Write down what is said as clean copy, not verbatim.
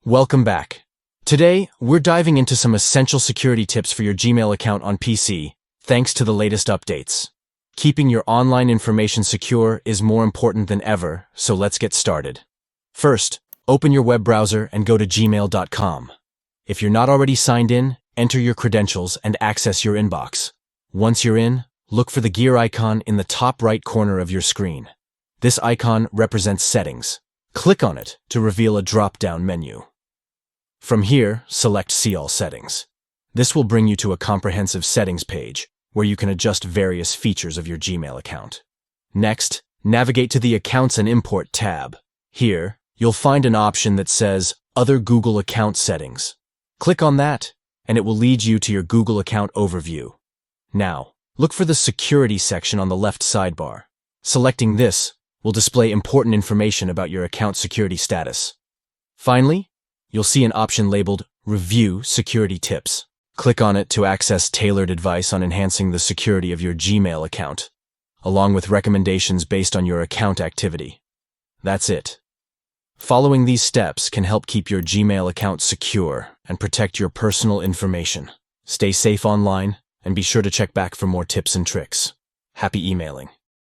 Welcome back. Today, we're diving into some essential security tips for your Gmail account on PC, thanks to the latest updates. Keeping your online information secure is more important than ever, so let's get started. First, open your web browser and go to gmail.com. If you're not already signed in, enter your credentials and access your inbox. Once you're in, look for the gear icon in the top right corner of your screen. This icon represents settings. Click on it to reveal a drop-down menu. From here, select See All Settings. This will bring you to a comprehensive settings page where you can adjust various features of your Gmail account. Next, navigate to the Accounts and Import tab. Here, you'll find an option that says Other Google Account Settings. Click on that, and it will lead you to your Google account overview. Now, look for the Security section on the left sidebar. Selecting this will display important information about your account security status. Finally, you'll see an option labeled Review Security Tips. Click on it to access tailored advice on enhancing the security of your Gmail account, along with recommendations based on your account activity. That's it. Following these steps can help keep your Gmail account secure and protect your personal information. Stay safe online and be sure to check back for more tips and tricks. Happy emailing.